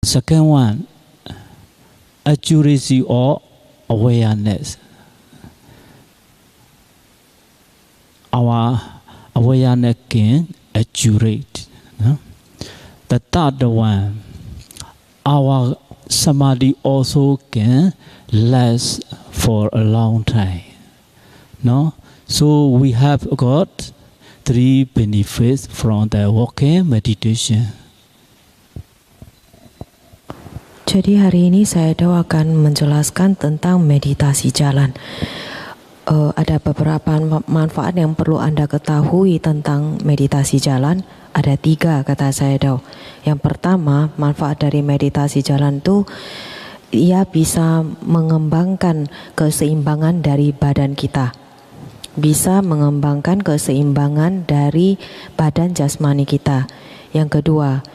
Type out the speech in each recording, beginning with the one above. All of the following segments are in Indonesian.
Second one, accuracy or awareness. Our awareness can accurate. No? The third one, our samadhi also can last for a long time. No? So we have got 3 benefits from the walking meditation. Jadi hari ini saya akan menjelaskan tentang meditasi jalan. Ada beberapa manfaat yang perlu Anda ketahui tentang meditasi jalan. Ada 3 kata saya. Yang pertama, manfaat dari meditasi jalan itu ia bisa mengembangkan keseimbangan dari badan kita. Bisa mengembangkan keseimbangan dari badan jasmani kita. Yang kedua,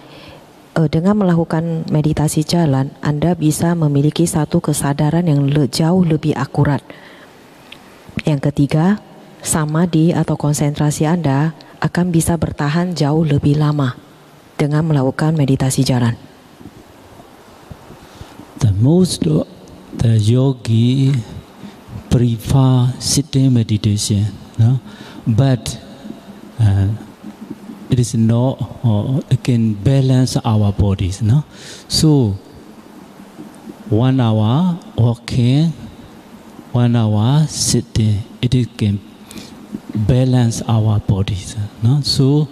dengan melakukan meditasi jalan, Anda bisa memiliki satu kesadaran yang jauh lebih akurat. Yang ketiga, samadhi atau konsentrasi Anda akan bisa bertahan jauh lebih lama dengan melakukan meditasi jalan. The yogi prefer sitting meditation, no? But it is not, it can balance our bodies, no? So 1 hour walking, 1 hour sitting, it can balance our bodies. No? So,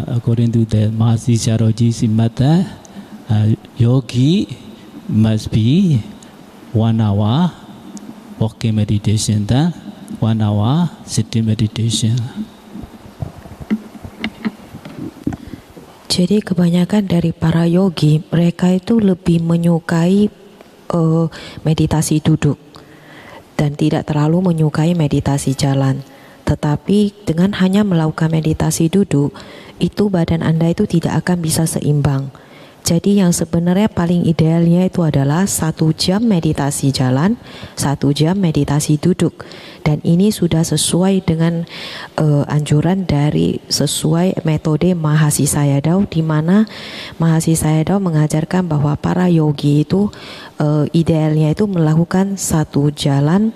according to the Mahasi Sharoji's method, yogi must be 1 hour walking meditation, then 1 hour sitting meditation. Jadi kebanyakan dari para yogi, mereka itu lebih menyukai meditasi duduk dan tidak terlalu menyukai meditasi jalan. Tetapi dengan hanya melakukan meditasi duduk, itu badan Anda itu tidak akan bisa seimbang. Jadi yang sebenarnya paling idealnya itu adalah 1 jam meditasi jalan, 1 jam meditasi duduk. Dan ini sudah sesuai dengan anjuran dari sesuai metode Mahasi Sayadaw, di mana Mahasi Sayadaw mengajarkan bahwa para yogi itu idealnya itu melakukan 1 jam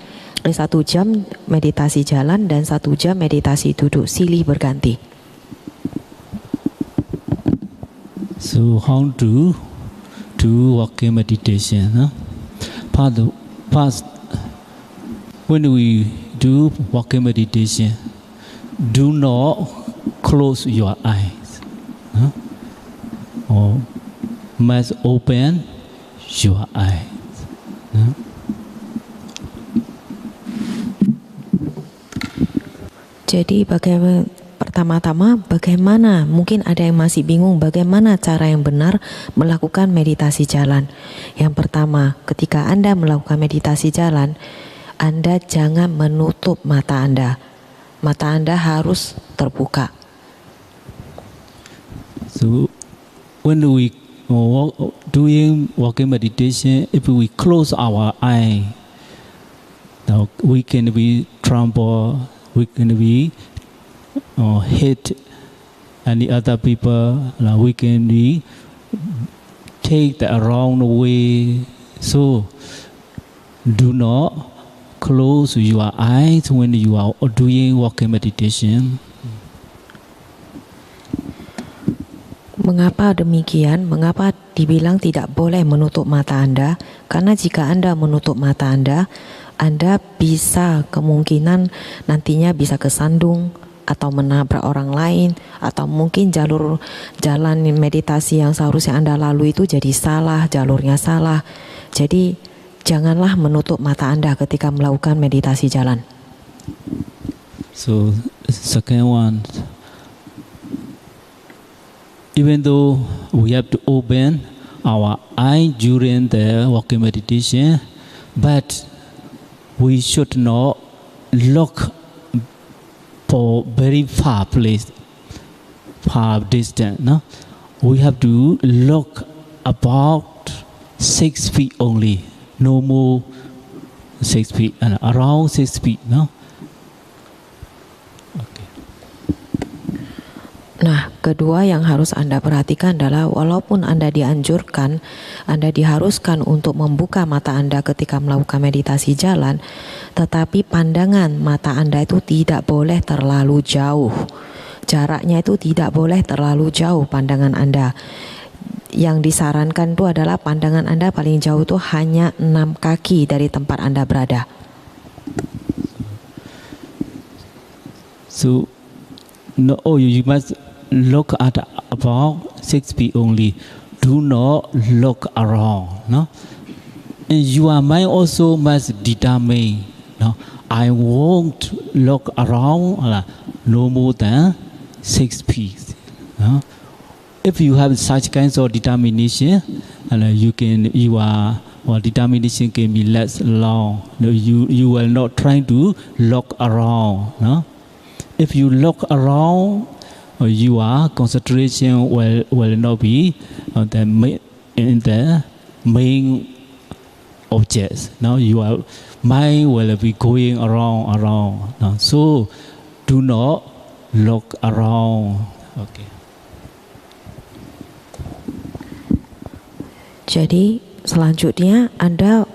meditasi jalan dan 1 jam meditasi duduk, silih berganti. So how to do walking meditation? Huh? First, when we do walking meditation, do not close your eyes. Huh? Or must open your eyes. Huh? Jadi bagaimana, mungkin ada yang masih bingung bagaimana cara yang benar melakukan meditasi jalan. Yang pertama, ketika Anda melakukan meditasi jalan, Anda jangan menutup mata Anda. Mata Anda harus terbuka. So when we doing walking meditation, if we close our eye, we can be tremble, we can be hit any other people, we can be take the wrong way. So do not close your eyes when you are doing walking meditation. Mengapa demikian? Mengapa dibilang tidak boleh menutup mata Anda? Karena jika Anda menutup mata Anda bisa kemungkinan nantinya bisa kesandung atau menabrak orang lain, atau mungkin jalan meditasi yang seharusnya Anda lalui itu jadi salah, jalurnya salah. Jadi janganlah menutup mata Anda ketika melakukan meditasi jalan. So second one, even though we have to open our eye during the walking meditation, but we should not look for very far place, far distance. No? We have to look about 6 feet only, no more 6 feet, and around 6 feet. No? Okay. Nah, kedua yang harus Anda perhatikan adalah walaupun Anda dianjurkan, Anda diharuskan untuk membuka mata Anda ketika melakukan meditasi jalan, tetapi pandangan mata Anda itu tidak boleh terlalu jauh. Jaraknya itu tidak boleh terlalu jauh pandangan Anda. Yang disarankan itu adalah pandangan Anda paling jauh itu hanya 6 kaki dari tempat Anda berada. So, no, you must look at about 6 feet only. Do not look around. No? And your mind also must determine. No? I won't look around no more than 6 feet. No? If you have such kinds of determination, your determination can be less long. No, you will not try to look around. No? If you look around, your concentration will not be in the main objects. Now your mind will be going around. Now, so do not look around. Okay. Jadi selanjutnya Anda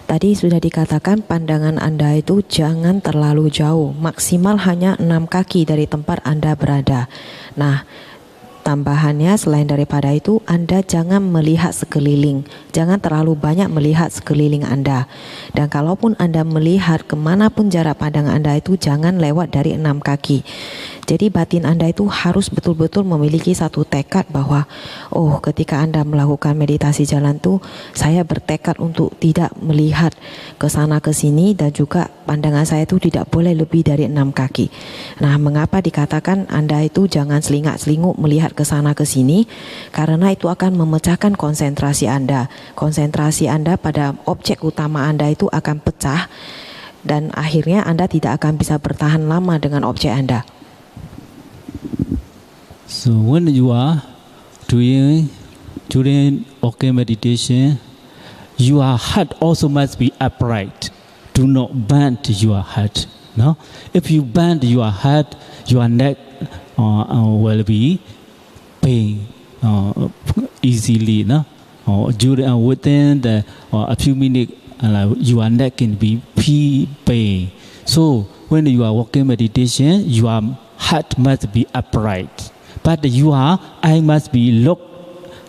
tadi sudah dikatakan pandangan Anda itu jangan terlalu jauh, maksimal hanya 6 kaki dari tempat Anda berada. Nah, tambahannya selain daripada itu, Anda jangan melihat sekeliling, jangan terlalu banyak melihat sekeliling Anda. Dan kalaupun Anda melihat kemanapun jarak pandang Anda itu jangan lewat dari 6 kaki. Jadi batin Anda itu harus betul-betul memiliki satu tekad bahwa ketika Anda melakukan meditasi jalan itu saya bertekad untuk tidak melihat ke sana ke sini dan juga pandangan saya itu tidak boleh lebih dari 6 kaki. Nah, mengapa dikatakan Anda itu jangan selingak-selinguk melihat ke sana ke sini? Karena itu akan memecahkan konsentrasi Anda. Konsentrasi Anda pada objek utama Anda itu akan pecah dan akhirnya Anda tidak akan bisa bertahan lama dengan objek Anda. So when you are during okay meditation, your head also must be upright. Do not bend your head. No, if you bend your head, your neck will be pain easily. No, within a few minutes, your neck can be pain. So when you are walking meditation, your head must be upright. But your eye must be looked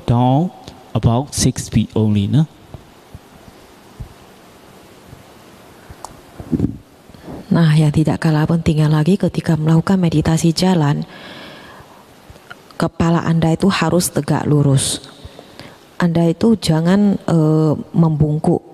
down about 6 feet only. No? Nah, yang tidak kalah pentingnya lagi ketika melakukan meditasi jalan, kepala Anda itu harus tegak lurus. Anda itu jangan membungkuk.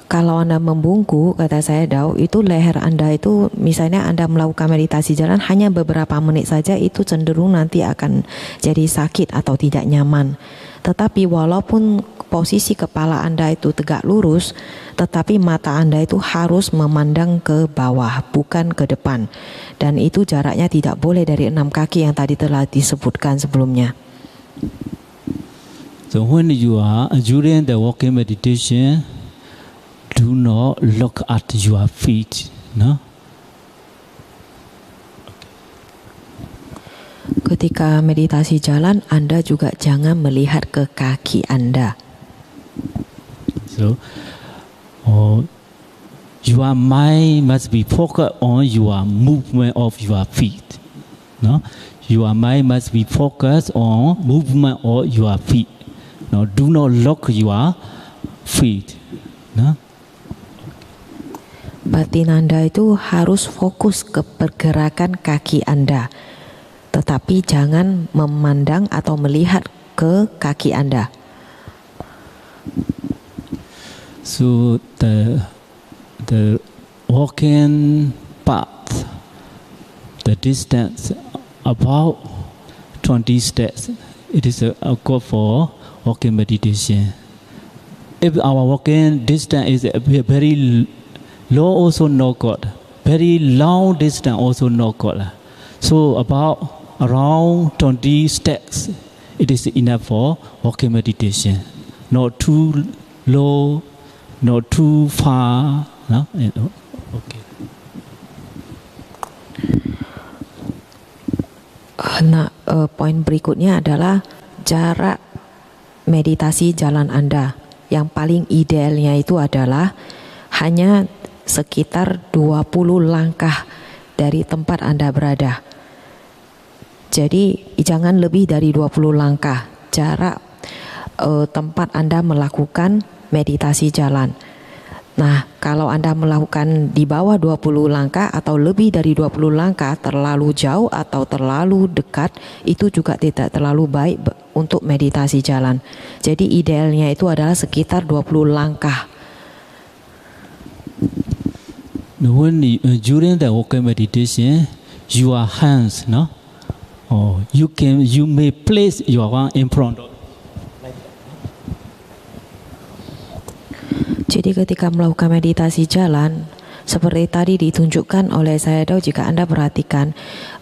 Kalau Anda membungkuk, kata saya Dao, itu leher Anda itu, misalnya Anda melakukan meditasi jalan hanya beberapa menit saja, itu cenderung nanti akan jadi sakit atau tidak nyaman. Tetapi walaupun posisi kepala Anda itu tegak lurus, tetapi mata Anda itu harus memandang ke bawah, bukan ke depan. Dan itu jaraknya tidak boleh dari 6 kaki yang tadi telah disebutkan sebelumnya. So when you are during the walking meditation, do not look at your feet. No? Ketika meditasi jalan, Anda juga jangan melihat ke kaki Anda. So, your mind must be focused on your movement of your feet. No? Your mind must be focused on movement of your feet. No, do not look your feet. No? Batin Anda itu harus fokus ke pergerakan kaki Anda, tetapi jangan memandang atau melihat ke kaki Anda. So the walking path, the distance about 20 steps, it is a good for walking meditation. If our walking distance is very low, also no good. Very long distance, also no good. So about around 20 steps, it is enough for walking meditation. Not too low, not too far. No? Okay. Nah, poin berikutnya adalah jarak meditasi jalan Anda. Yang paling idealnya itu adalah hanya sekitar 20 langkah dari tempat Anda berada. Jadi jangan lebih dari 20 langkah jarak tempat Anda melakukan meditasi jalan. Nah, kalau Anda melakukan di bawah 20 langkah atau lebih dari 20 langkah, terlalu jauh atau terlalu dekat, itu juga tidak terlalu baik untuk meditasi jalan. Jadi idealnya itu adalah sekitar 20 langkah. When during the walking meditation, your hands, no, you may place your one in front. Jadi ketika melakukan meditasi jalan, seperti tadi ditunjukkan oleh Sayadaw, jika Anda perhatikan,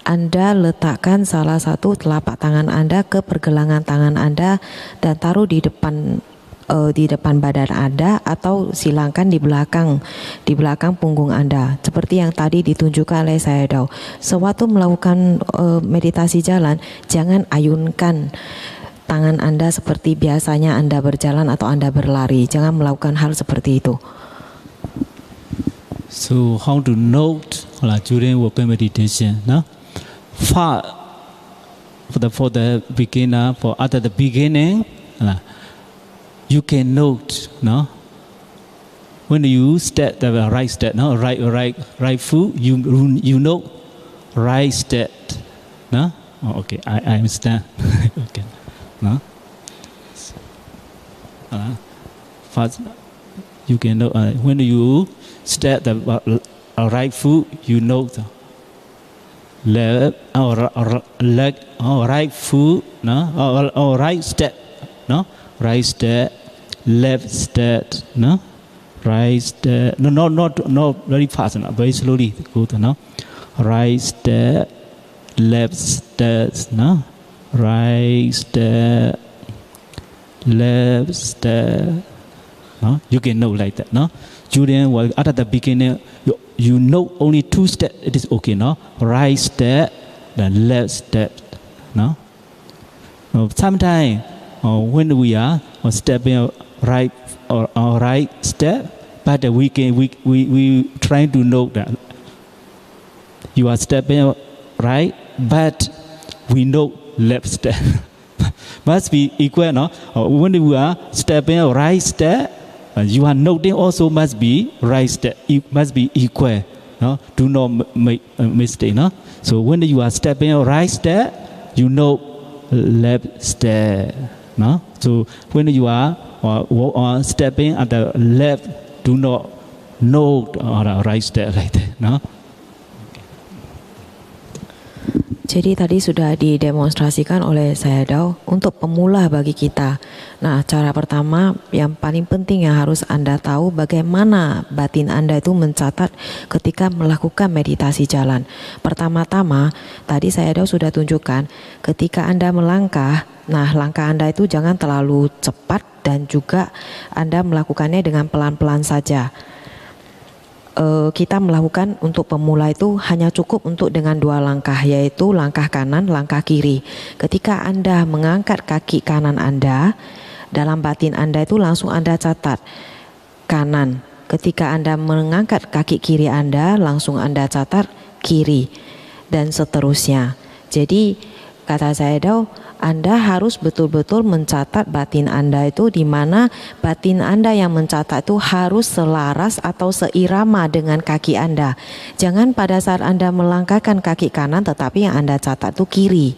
Anda letakkan salah satu telapak tangan Anda ke pergelangan tangan Anda dan taruh di depan badan Anda, atau silangkan di belakang punggung Anda, seperti yang tadi ditunjukkan oleh Sayadaw. Sewaktu melakukan meditasi jalan, jangan ayunkan tangan Anda seperti biasanya Anda berjalan atau Anda berlari. Jangan melakukan hal seperti itu. So how to note during walking meditation? No, for the beginner, at the beginning, you can note. No, when you step the right step, no, right foot, you know, right step. No, okay, I understand. Okay. No? First, you can know when you step the right foot, you know the left or leg or right foot, no, or right step, no, right step, left step, no, right step, no, not very fast, no, very slowly, good, no, right step, left step, no. Right step, left step. No? You can know like that. No? During at the beginning, you know only 2 steps. It is okay. No? Right step, then left step. No? Sometimes when we are stepping right or right step, but we trying to know that you are stepping right, but we know left step must be equal, no? When you are stepping right step, you are noting also must be right step. It must be equal, no? Do not make a mistake, no? So when you are stepping right step, you know left step, no? So when you are stepping at the left, do not know the right step like that, no? Jadi tadi sudah didemonstrasikan oleh Sayadaw untuk pemula bagi kita. Nah, cara pertama yang paling penting yang harus Anda tahu, bagaimana batin Anda itu mencatat ketika melakukan meditasi jalan. Pertama-tama, tadi Sayadaw sudah tunjukkan, ketika Anda melangkah, nah langkah Anda itu jangan terlalu cepat dan juga Anda melakukannya dengan pelan-pelan saja. Kita melakukan untuk pemula itu hanya cukup untuk dengan 2 langkah, yaitu langkah kanan, langkah kiri. Ketika Anda mengangkat kaki kanan Anda, dalam batin Anda itu langsung Anda catat kanan. Ketika Anda mengangkat kaki kiri Anda, langsung Anda catat kiri, dan seterusnya. Jadi kata Sayadaw, Anda harus betul-betul mencatat batin Anda itu, di mana batin Anda yang mencatat itu harus selaras atau seirama dengan kaki Anda. Jangan pada saat Anda melangkahkan kaki kanan tetapi yang Anda catat itu kiri.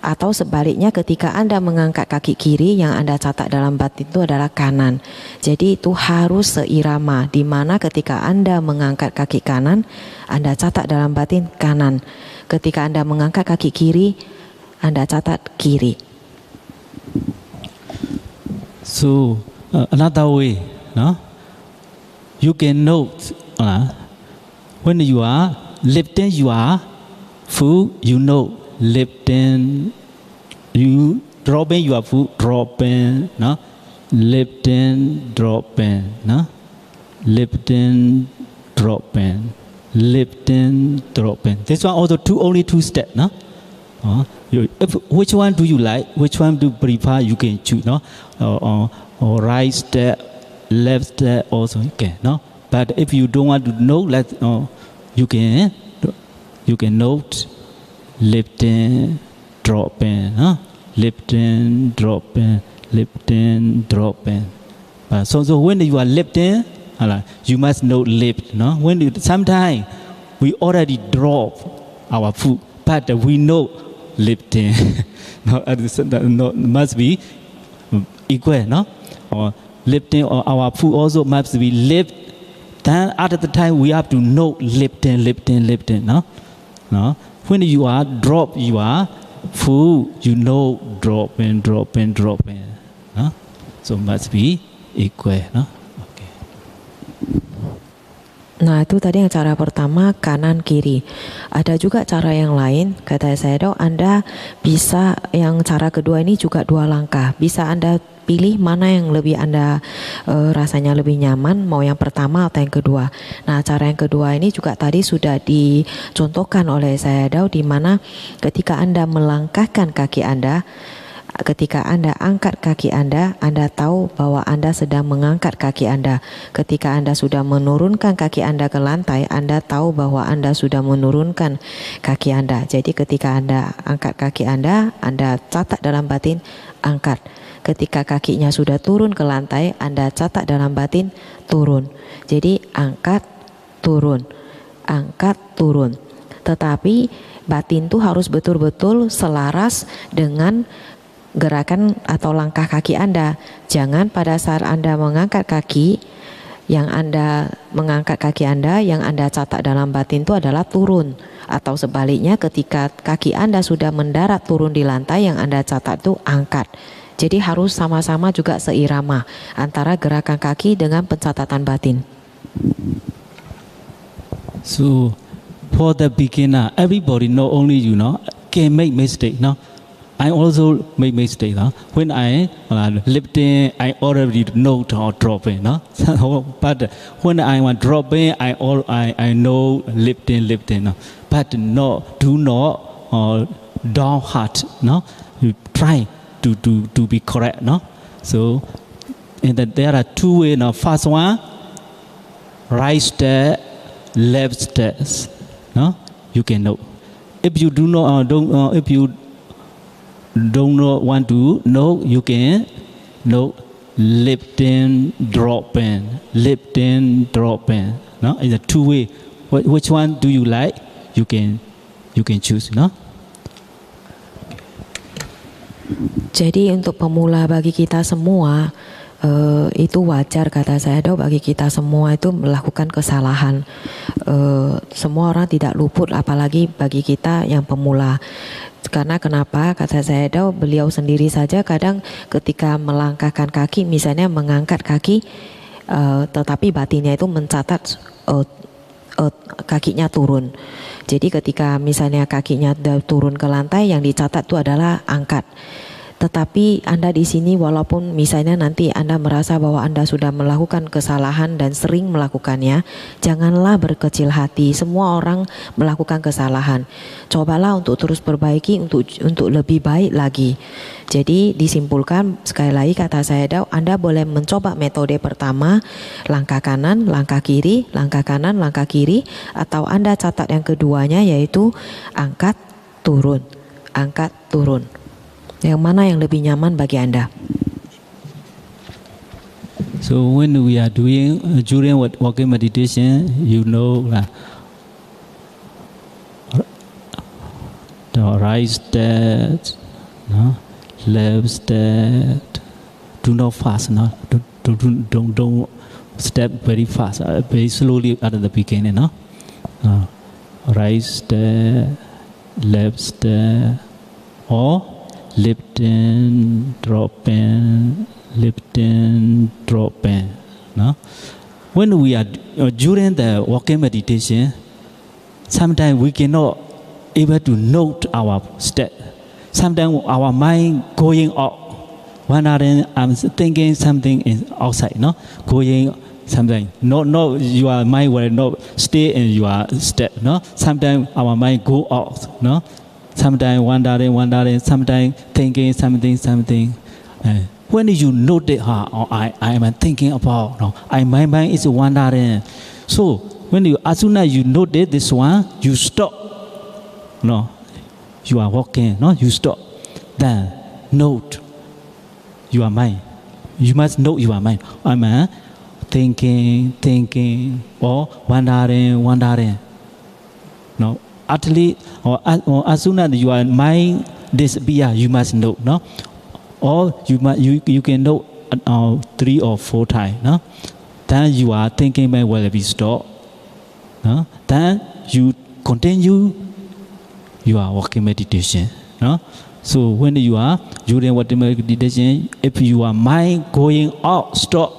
Atau sebaliknya, ketika Anda mengangkat kaki kiri, yang Anda catat dalam batin itu adalah kanan. Jadi itu harus seirama, di mana ketika Anda mengangkat kaki kanan, Anda catat dalam batin kanan. Ketika Anda mengangkat kaki kiri, Anda catat kiri. So another way, no? You can note when you are lifting your foot, you know lifting, you dropping your foot, dropping, no? Lifting, dropping, no? Lifting, dropping, lifting, dropping. This one also only two steps, no? Which one do you like? Which one do you prefer? You can choose, no? Or right step, left step also you can, no? But if you don't want to know, you can note lifting, dropping, huh? Lifting, dropping, lifting, dropping. So when you are lifting, you must note lift, no? Sometimes we already drop our foot, but we know lifting. No, must be equal, no? Or lifting, or our foot also must be lift. Then at the time we have to know lifting, no? No? When you are drop, you are full, you know dropping. No? So must be equal, no? Okay. Nah, itu tadi yang cara pertama, kanan kiri. Ada juga cara yang lain, kata saya dok, Anda bisa yang cara kedua ini juga 2 langkah. Bisa Anda pilih mana yang lebih Anda rasanya lebih nyaman, mau yang pertama atau yang kedua. Nah, cara yang kedua ini juga tadi sudah dicontohkan oleh saya dok, di mana ketika Anda melangkahkan kaki Anda, ketika Anda angkat kaki Anda tahu bahwa Anda sedang mengangkat kaki Anda. Ketika Anda sudah menurunkan kaki Anda ke lantai, Anda tahu bahwa Anda sudah menurunkan kaki Anda. Jadi ketika Anda angkat kaki Anda catat dalam batin angkat. Ketika kakinya sudah turun ke lantai, Anda catat dalam batin turun. Jadi angkat, turun. Angkat, turun. Tetapi batin itu harus betul-betul selaras dengan gerakan atau langkah kaki Anda. Jangan pada saat Anda mengangkat kaki, yang Anda mengangkat kaki Anda, yang Anda catat dalam batin itu adalah turun. Atau sebaliknya, ketika kaki Anda sudah mendarat turun di lantai, yang Anda catat itu angkat. Jadi harus sama-sama juga seirama antara gerakan kaki dengan pencatatan batin. So for the beginner, everybody, not only you know, can make mistake, no? I also make mistake, no? When I lifting, I already know or dropping, no? But when I want dropping, I know lifting, no? But do not down hard, no? You try to be correct, no? So there are 2 ways, no? First one, right step, left steps, no? You can know. If you do not if you don't want to know, you can know lifting, dropping, no? It's a 2 way. Which one do you like? You can choose, no? Jadi untuk pemula bagi kita semua, itu wajar kata saya dok, bagi kita semua itu melakukan kesalahan. Semua orang tidak luput, apalagi bagi kita yang pemula. Karena kenapa? Kata saya dok, beliau sendiri saja kadang ketika melangkahkan kaki, misalnya mengangkat kaki, tetapi batinnya itu mencatat kakinya turun. Jadi ketika misalnya kakinya turun ke lantai, yang dicatat itu adalah angkat. Tetapi Anda di sini, walaupun misalnya nanti Anda merasa bahwa Anda sudah melakukan kesalahan dan sering melakukannya, janganlah berkecil hati. Semua orang melakukan kesalahan. Cobalah untuk terus perbaiki, untuk lebih baik lagi. Jadi disimpulkan sekali lagi kata saya, Anda boleh mencoba metode pertama, langkah kanan, langkah kiri, langkah kanan, langkah kiri, atau Anda catat yang keduanya, yaitu angkat, turun, angkat, turun. Yang mana yang lebih nyaman bagi Anda? So when we are doing during walking meditation, you know the right step, no? Left step. Do not fast, no? Don't step very fast. Very slowly at the beginning, no? Right step, left step, or lifting, dropping, no? When we are during the walking meditation, sometimes we cannot able to note our step. Sometimes our mind going up. One hour I'm thinking something is outside, no? Going something. No, your mind will not stay in your step, no? Sometimes our mind go out, no? sometimes wondering, sometimes thinking something. When you notice, I am thinking about, no, my mind is wandering. So as soon as you notice this one, you stop. No, you are walking. No, you stop. Then note your mind. You must know your mind. I'm thinking, or wondering. No, at least, or as soon as your mind disappear, you must know. No, or you can know 3 or 4 times. No, then you are thinking mind will be stopped. No, then you continue your walking meditation. No, so when you are during walking meditation, if your mind going out, stop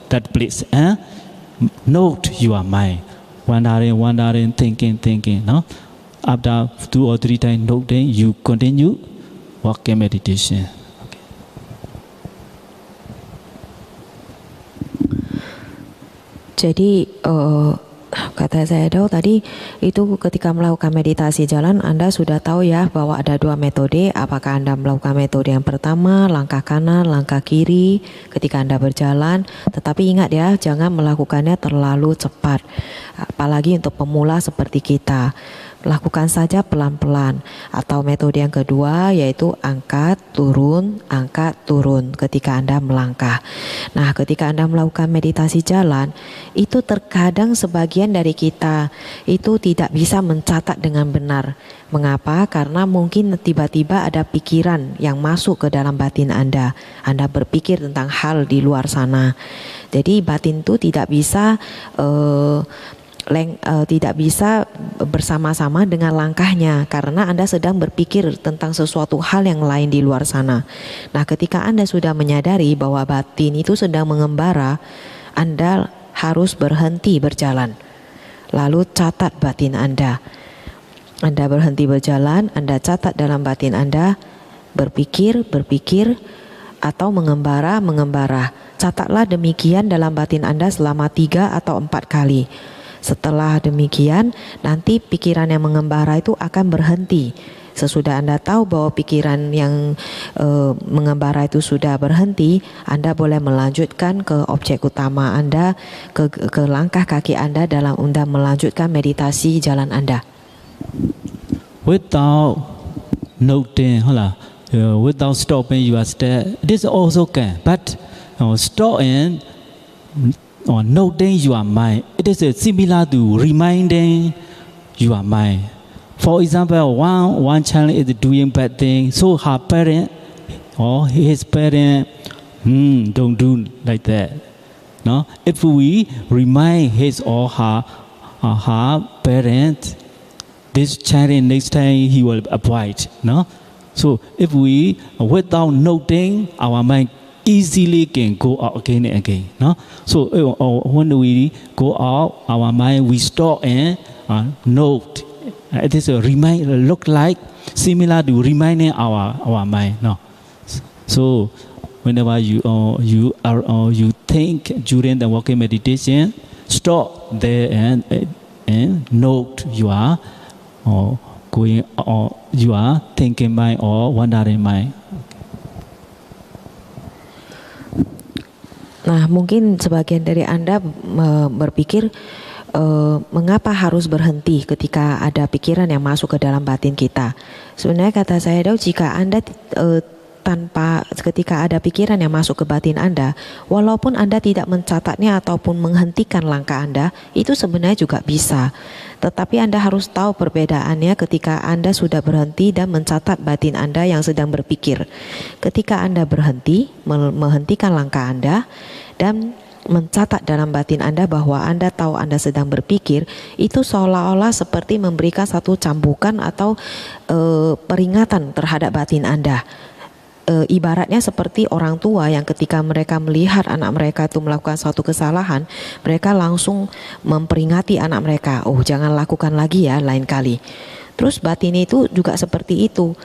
that place. Note your mind wondering, thinking. No, after 2 or 3 times noting, you continue walking meditation. Jadi kata saya tadi itu ketika melakukan meditasi jalan Anda sudah tahu ya bahwa ada 2 metode. Apakah Anda melakukan metode yang pertama, langkah kanan, langkah kiri ketika Anda berjalan. Tetapi ingat ya, jangan melakukannya terlalu cepat. Apalagi untuk pemula seperti kita. Lakukan saja pelan-pelan. Atau metode yang kedua yaitu angkat, turun ketika Anda melangkah. Nah, ketika Anda melakukan meditasi jalan, itu terkadang sebagian dari kita itu tidak bisa mencatat dengan benar. Mengapa? Karena mungkin tiba-tiba ada pikiran yang masuk ke dalam batin Anda. Anda berpikir tentang hal di luar sana. Jadi batin itu tidak bisa bersama-sama dengan langkahnya karena Anda sedang berpikir tentang sesuatu hal yang lain di luar sana. Nah, ketika Anda sudah menyadari bahwa batin itu sedang mengembara, Anda harus berhenti berjalan. Lalu catat batin Anda. Anda berhenti berjalan, Anda catat dalam batin Anda, berpikir atau mengembara. Catatlah demikian dalam batin Anda selama 3 atau 4 kali. Setelah demikian, nanti pikiran yang mengembara itu akan berhenti. Sesudah Anda tahu bahwa pikiran yang mengembara itu sudah berhenti, Anda boleh melanjutkan ke objek utama Anda, ke langkah kaki Anda dalam Anda melanjutkan meditasi jalan Anda. Without noting, without stopping your step, this also can. But stop and or noting your mind, it is similar to reminding your mind. For example, one child is doing bad thing, so her parent or his parent, don't do like that. No, if we remind his or her parent, this child next time he will avoid. No, so if we without noting, our mind easily can go out again and again. No? So when we go out, our mind we stop and note. It is a look like similar to reminding our mind. No? So whenever you think during the walking meditation, stop there and note you are going or you are thinking mind or wandering mind. Nah, mungkin sebagian dari Anda berpikir mengapa harus berhenti ketika ada pikiran yang masuk ke dalam batin kita. Sebenarnya kata saya jika Anda ketika ada pikiran yang masuk ke batin Anda, walaupun Anda tidak mencatatnya ataupun menghentikan langkah Anda, itu sebenarnya juga bisa. Tetapi Anda harus tahu perbedaannya ketika Anda sudah berhenti dan mencatat batin Anda yang sedang berpikir. Ketika Anda berhenti, menghentikan langkah Anda dan mencatat dalam batin Anda bahwa Anda tahu Anda sedang berpikir, itu seolah-olah seperti memberikan satu cambukan atau peringatan terhadap batin Anda. Ibaratnya seperti orang tua yang ketika mereka melihat anak mereka itu melakukan suatu kesalahan, mereka langsung memperingati anak mereka, oh jangan lakukan lagi ya lain kali. Terus batin itu juga seperti itu.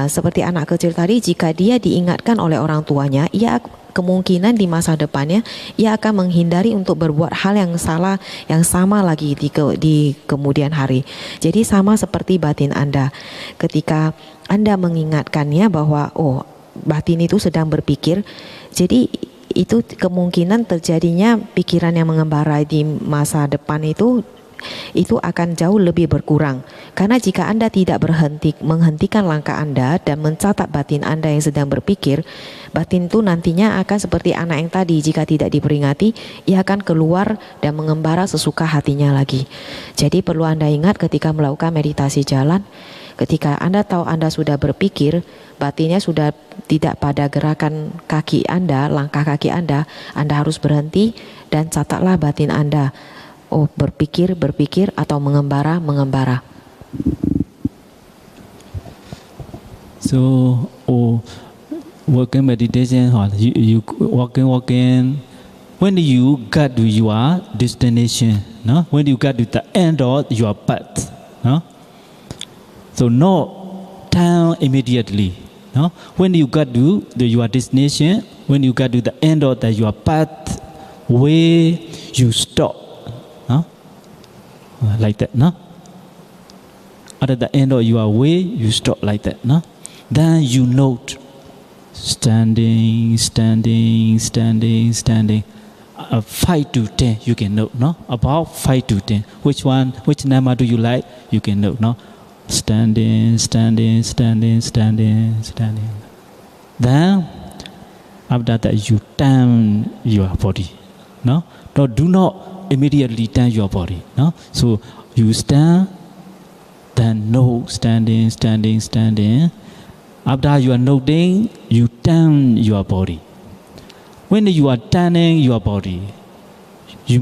Seperti anak kecil tadi, jika dia diingatkan oleh orang tuanya, ia kemungkinan di masa depannya ia akan menghindari untuk berbuat hal yang salah yang sama lagi di kemudian hari. Jadi sama seperti batin Anda. Ketika Anda mengingatkannya bahwa batin itu sedang berpikir, jadi itu kemungkinan terjadinya pikiran yang mengembara di masa depan itu akan jauh lebih berkurang. Karena jika Anda tidak menghentikan langkah Anda dan mencatat batin Anda yang sedang berpikir, batin itu nantinya akan seperti anak yang tadi, jika tidak diperingati, ia akan keluar dan mengembara sesuka hatinya lagi. Jadi perlu Anda ingat ketika melakukan meditasi jalan, ketika Anda tahu Anda sudah berpikir, batinnya sudah tidak pada gerakan kaki Anda, langkah kaki Anda harus berhenti dan catatlah batin Anda. Berpikir atau mengembara. So, working meditation, you working. When you get to your destination, no? When you get to the end of your path, no? So not down immediately, no? When you get to your destination, when you get to the end of your path, where you stop. Like that, no? At the end of your way, you stop like that, no? Then you note standing. 5 to 10 you can note, no? About 5 to 10. Which number do you like? You can note, no? Standing. Then after that you turn your body, no? No, do not immediately turn your body, no? So you stand, then no, standing. After you are noting, you turn your body. When you are turning your body, you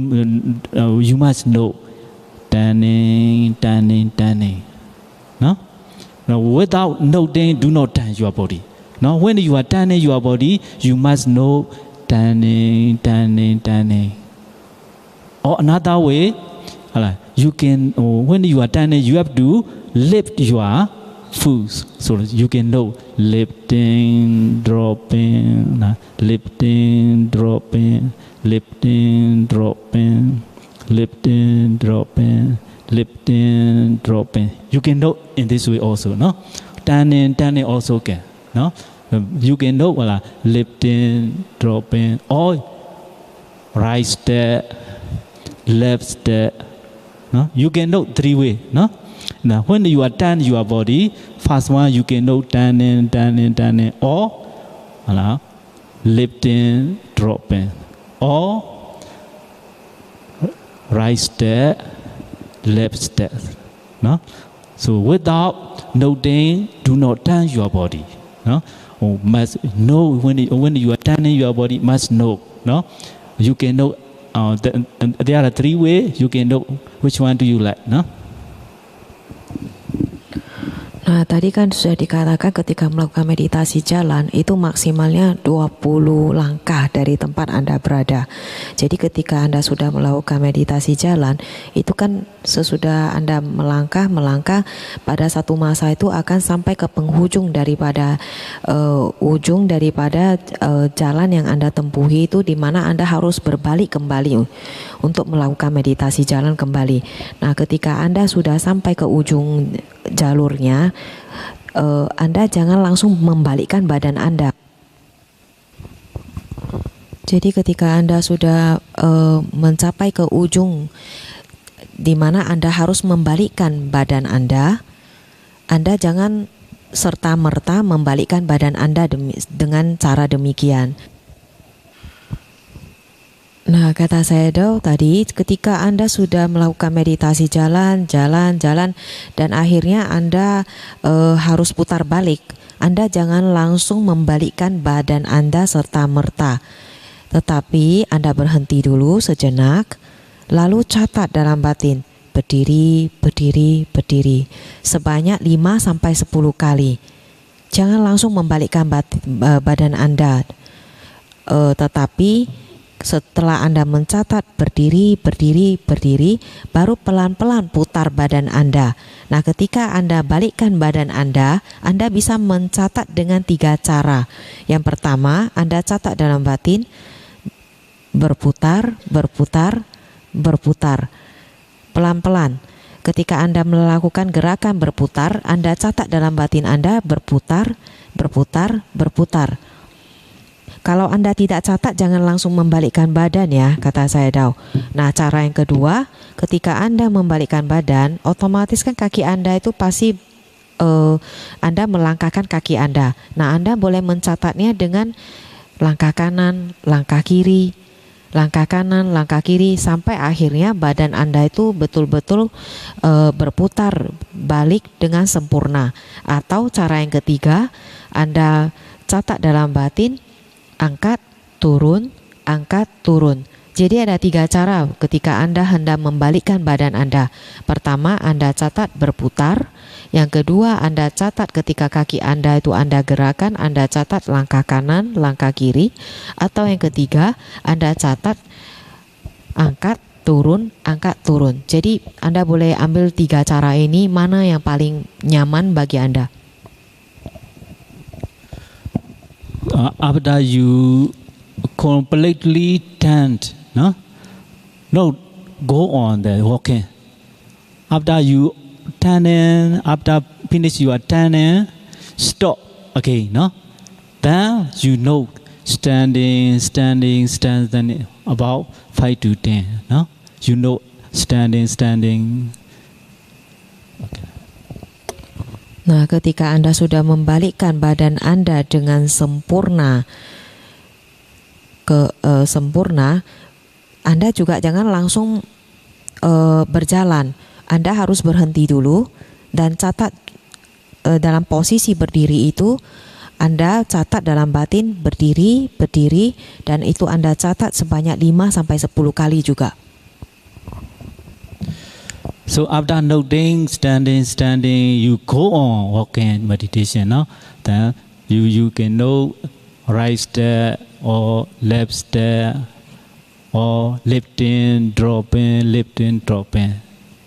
must know turning, no? Now without noting, do not turn your body. Now when you are turning your body, you must know turning. Or another way, you can, when you are turning, you have to lift your foot. So you can know lifting, dropping, lifting, dropping, lifting, dropping, lifting, dropping, lifting, dropping. You can know in this way also, no? Turning also can, no? You can know lifting, dropping, or right step, left step, no? You can know 3 ways, no? Now when you are turn your body, first one you can know turning, or lifting, dropping, or right step, left step, no? So without noting, do not turn your body, no? Must know when you are turning your body, must know, no? You can know. There are 3 ways. You can know which one do you like, no? Nah, tadi kan sudah dikatakan ketika melakukan meditasi jalan itu maksimalnya 20 langkah dari tempat Anda berada. Jadi ketika Anda sudah melakukan meditasi jalan, itu kan sesudah Anda melangkah pada satu masa itu akan sampai ke penghujung daripada jalan yang Anda tempuhi itu, di mana Anda harus berbalik kembali untuk melakukan meditasi jalan kembali. Nah, ketika Anda sudah sampai ke ujung jalurnya, Anda jangan langsung membalikkan badan Anda. Jadi ketika Anda sudah mencapai ke ujung di mana Anda harus membalikkan badan Anda jangan serta-merta membalikkan badan Anda dengan cara demikian. Nah, kata saya tadi, ketika Anda sudah melakukan meditasi jalan dan akhirnya Anda harus putar balik, Anda jangan langsung membalikkan badan Anda serta-merta, tetapi Anda berhenti dulu sejenak, lalu catat dalam batin, berdiri, sebanyak 5-10 kali. Jangan langsung membalikkan badan Anda, tetapi setelah Anda mencatat berdiri, berdiri, berdiri, baru pelan-pelan putar badan Anda. Nah, ketika Anda balikkan badan Anda bisa mencatat dengan 3 cara. Yang pertama, Anda catat dalam batin, berputar, berputar, berputar. Pelan-pelan. Ketika Anda melakukan gerakan berputar, Anda catat dalam batin Anda berputar, berputar, berputar. Kalau Anda tidak catat, jangan langsung membalikkan badan ya, kata saya Dao. Nah, cara yang kedua, ketika Anda membalikkan badan, otomatis kan kaki Anda itu pasti Anda melangkahkan kaki Anda. Nah, Anda boleh mencatatnya dengan langkah kanan, langkah kiri, langkah kanan, langkah kiri, sampai akhirnya badan Anda itu betul-betul berputar balik dengan sempurna. Atau cara yang ketiga, Anda catat dalam batin, angkat, turun, angkat, turun. Jadi ada 3 cara ketika Anda hendak membalikkan badan Anda. Pertama, Anda catat berputar. Yang kedua, Anda catat ketika kaki Anda itu Anda gerakan, Anda catat langkah kanan, langkah kiri. Atau yang ketiga, Anda catat angkat, turun, angkat, turun. Jadi Anda boleh ambil 3 cara ini, mana yang paling nyaman bagi Anda. After you completely stand, no, go on the walking. After you turning, after finish your turning, stop again, no. Then you know standing about 5 to 10, no. You know standing. Okay. Nah, ketika Anda sudah membalikkan badan Anda dengan sempurna sempurna, Anda juga jangan langsung berjalan. Anda harus berhenti dulu dan catat dalam posisi berdiri itu. Anda catat dalam batin berdiri, berdiri, dan itu Anda catat sebanyak 5 sampai 10 kali juga. So after noting standing, you go on walking meditation. No, then you can know right step or left step or lifting, dropping.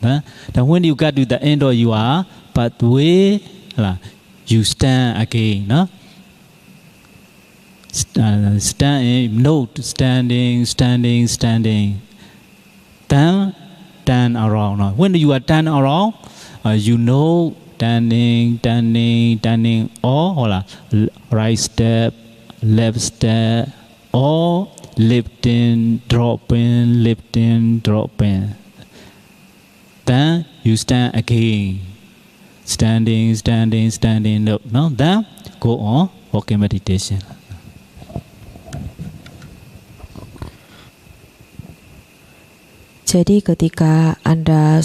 Then when you get to the end of your pathway, you stand again. No, note standing. Then turn around. Now, when you are turn around, you know turning, or right step, left step, or lifting, dropping. Then you stand again, standing. No, then go on walking meditation. Jadi ketika Anda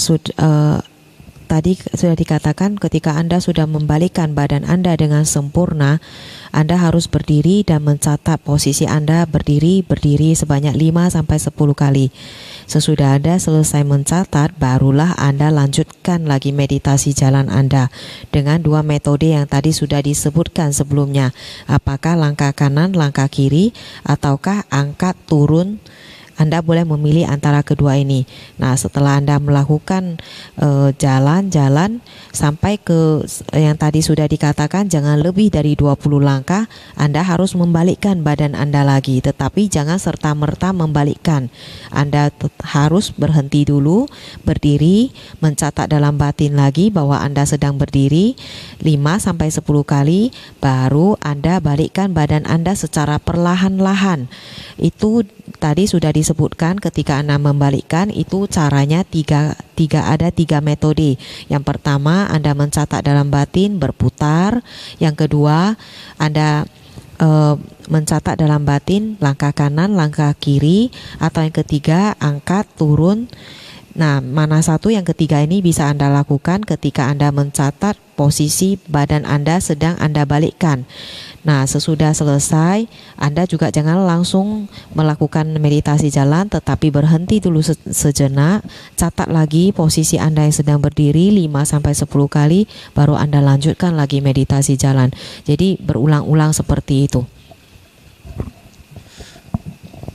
tadi sudah dikatakan, ketika Anda sudah membalikkan badan Anda dengan sempurna, Anda harus berdiri dan mencatat posisi Anda berdiri sebanyak 5 sampai 10 kali. Sesudah Anda selesai mencatat, barulah Anda lanjutkan lagi meditasi jalan Anda dengan 2 metode yang tadi sudah disebutkan sebelumnya. Apakah langkah kanan, langkah kiri, ataukah angkat, turun. Anda boleh memilih antara kedua ini. Nah, setelah Anda melakukan jalan-jalan sampai ke yang tadi sudah dikatakan jangan lebih dari 20 langkah, Anda harus membalikkan badan Anda lagi. Tetapi jangan serta-merta membalikkan. Anda harus berhenti dulu, berdiri, mencatat dalam batin lagi bahwa Anda sedang berdiri 5 sampai 10 kali, baru Anda balikkan badan Anda secara perlahan-lahan. Itu tadi sudah disebutkan ketika Anda membalikkan, itu caranya ada tiga metode. Yang pertama, Anda mencatat dalam batin berputar. Yang kedua, Anda mencatat dalam batin langkah kanan, langkah kiri. Atau yang ketiga, angkat, turun. Nah, mana satu yang ketiga ini bisa Anda lakukan ketika Anda mencatat posisi badan Anda sedang Anda balikkan. Nah, sesudah selesai, Anda juga jangan langsung melakukan meditasi jalan, tetapi berhenti dulu sejenak, catat lagi posisi Anda yang sedang berdiri 5-10 kali, baru Anda lanjutkan lagi meditasi jalan. Jadi berulang-ulang seperti itu.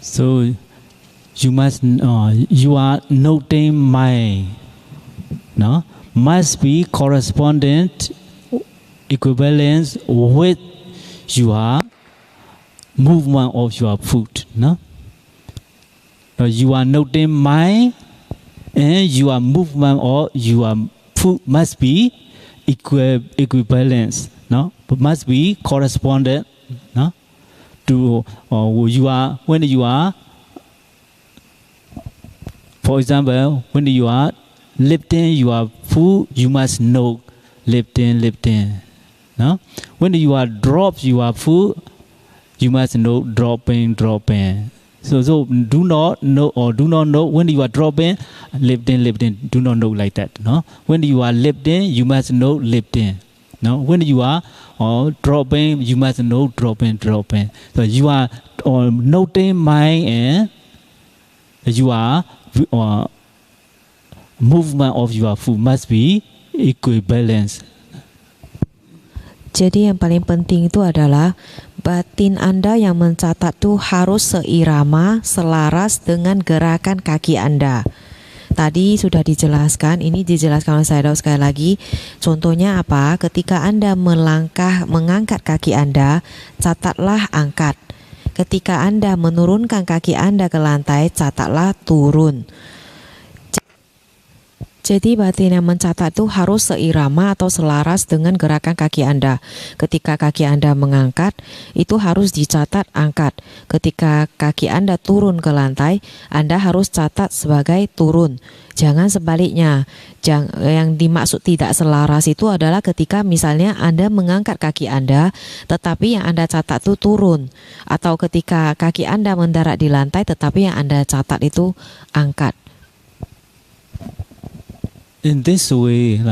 So you are noting my, no, must be correspondent equivalence with your movement of your foot, no. You are noting my and your movement or your foot must be equivalence, no, but must be correspondent, no, to you are when you are, for example, when you are lifting your foot, you must know lifting, no. When you are drop your foot, you must know dropping. So do not know when you are dropping, lifting. Do not know like that, no. When you are lifting, you must know lifting, no. When you are dropping, you must know dropping. So you are noting mind and you are movement of your foot must be equivalence. Jadi yang paling penting itu adalah batin Anda yang mencatat itu harus seirama, selaras dengan gerakan kaki Anda. Tadi sudah dijelaskan, ini dijelaskan oleh saya sekali lagi. Contohnya apa? Ketika Anda mengangkat kaki Anda, catatlah angkat. Ketika Anda menurunkan kaki Anda ke lantai, catatlah turun. Jadi batin yang mencatat itu harus seirama atau selaras dengan gerakan kaki Anda. Ketika kaki Anda mengangkat, itu harus dicatat angkat. Ketika kaki Anda turun ke lantai, Anda harus catat sebagai turun. Jangan sebaliknya. Yang dimaksud tidak selaras itu adalah ketika misalnya Anda mengangkat kaki Anda, tetapi yang Anda catat itu turun. Atau ketika kaki Anda mendarat di lantai, tetapi yang Anda catat itu angkat. In this way,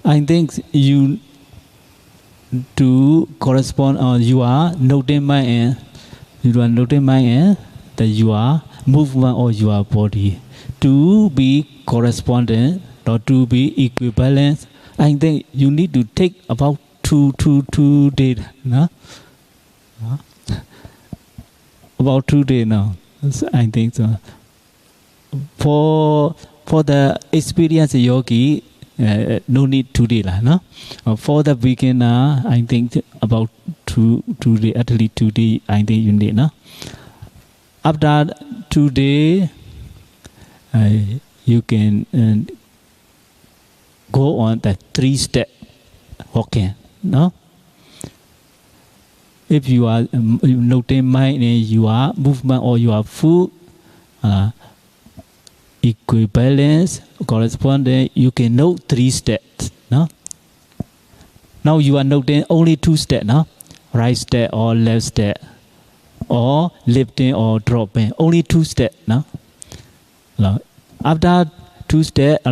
I think you do correspond, or you are noting mind that you are movement of your body to be correspondent or to be equivalent. I think you need to take about two days, no? About 2 days now. I think so. For the experienced yogi, no need 2 days, no. For the beginner, I think about two days, at least 2 days. I think you need, no. After 2 days, you can go on the 3-step walking, no. If you are noting mind and you are movement or your foot, equivalence, correspondent, you can note 3 steps, no. Now you are noting only 2 steps, no. Right step or left step, or lifting or dropping, only 2 steps, no. Now, after 2 steps,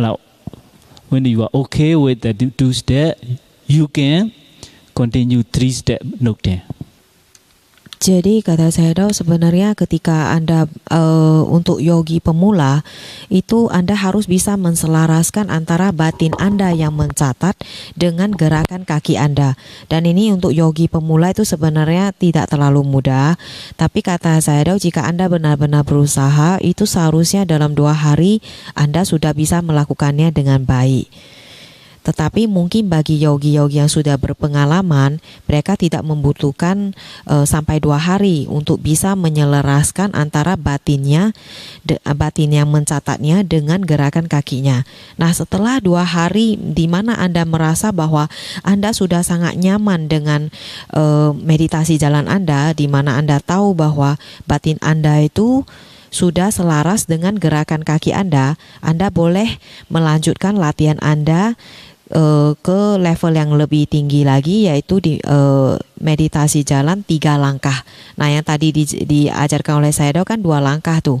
when you are okay with the 2 steps, you can continue 3 step noting. Jadi kata saya sebenarnya ketika Anda untuk yogi pemula itu Anda harus bisa menselaraskan antara batin Anda yang mencatat dengan gerakan kaki Anda. Dan ini untuk yogi pemula itu sebenarnya tidak terlalu mudah. Tapi kata saya jika Anda benar-benar berusaha itu seharusnya dalam 2 hari Anda sudah bisa melakukannya dengan baik. Tetapi mungkin bagi yogi-yogi yang sudah berpengalaman, mereka tidak membutuhkan sampai 2 hari untuk bisa menyelaraskan antara batin yang mencatatnya dengan gerakan kakinya. Nah, setelah 2 hari di mana Anda merasa bahwa Anda sudah sangat nyaman dengan meditasi jalan Anda, di mana Anda tahu bahwa batin Anda itu sudah selaras dengan gerakan kaki Anda boleh melanjutkan latihan Anda ke level yang lebih tinggi lagi, yaitu di meditasi jalan 3 langkah. Nah, yang tadi diajarkan oleh saya kan 2 langkah tuh.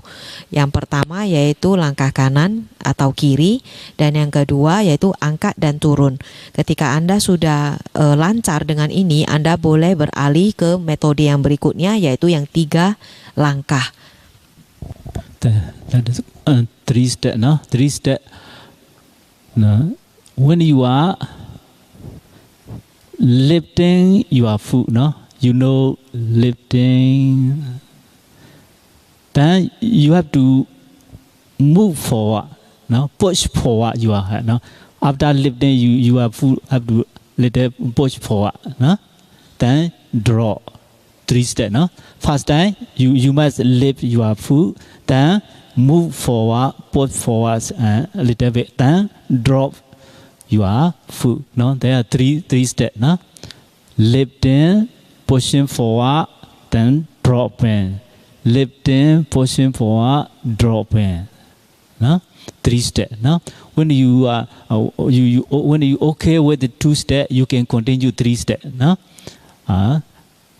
Yang pertama yaitu langkah kanan atau kiri, dan yang kedua yaitu angkat dan turun. Ketika Anda sudah lancar dengan ini, Anda boleh beralih ke metode yang berikutnya, yaitu yang 3 langkah. That is 3 step, no? 3 step. No. When you are lifting your foot, no, you know lifting then you have to move forward, no? Push forward your head, no? After lifting, you have to little push forward, no? Then drop 3 steps, no? First time you must lift your foot, then move forward, push forward a little bit, then drop your foot, no? There are three steps, no? Lifting, pushing forward, then dropping. Lifting, pushing forward, dropping. No? 3 steps. No? When you are when you okay with the 2 steps, you can continue 3 steps. No?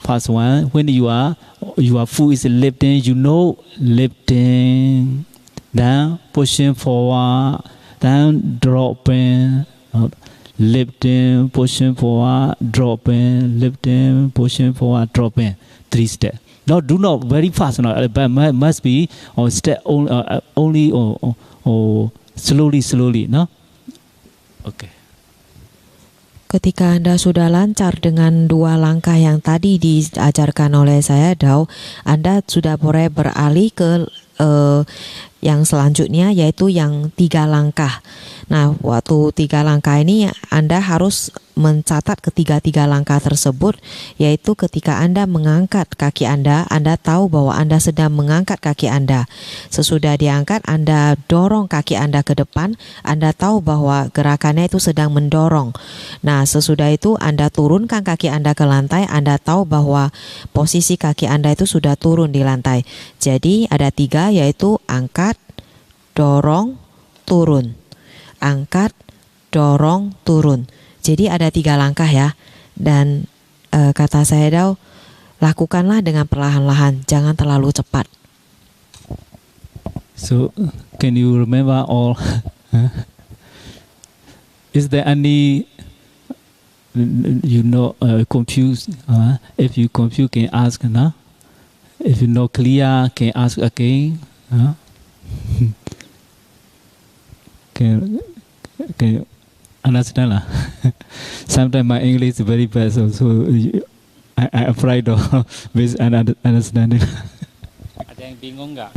First one, when your foot is lifting, you know lifting, then pushing forward, then dropping. Lifting, pushing forward, dropping, lifting, pushing forward, dropping. 3 steps. No, do not very fast. No, but must be on step only or slowly. No. Okay. Ketika Anda sudah lancar dengan 2 langkah yang tadi diajarkan oleh saya, Dao, Anda sudah boleh beralih ke yang selanjutnya, yaitu yang 3 langkah. Nah, waktu 3 langkah ini Anda harus mencatat ketiga langkah tersebut, yaitu ketika Anda mengangkat kaki Anda tahu bahwa Anda sedang mengangkat kaki Anda. Sesudah diangkat, Anda dorong kaki Anda ke depan, Anda tahu bahwa gerakannya itu sedang mendorong. Nah, sesudah itu Anda turunkan kaki Anda ke lantai, Anda tahu bahwa posisi kaki Anda itu sudah turun di lantai. Jadi ada 3, yaitu angkat, dorong, turun. Angkat, dorong, turun. Jadi ada 3 langkah ya. Dan kata saya, Dao, lakukanlah dengan perlahan-lahan, jangan terlalu cepat. So, can you remember all? Is there any confused? If you confused, can ask now. If you not clear, can ask again. Can you understand lah? Sometimes my English is very bad, so I afraid of misunderstanding. Ada yang bingung nggak?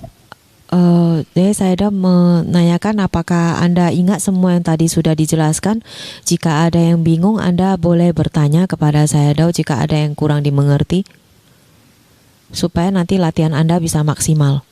Jadi saya menanyakan apakah Anda ingat semua yang tadi sudah dijelaskan. Jika ada yang bingung, Anda boleh bertanya kepada saya, Dao, jika ada yang kurang dimengerti, supaya nanti latihan Anda bisa maksimal.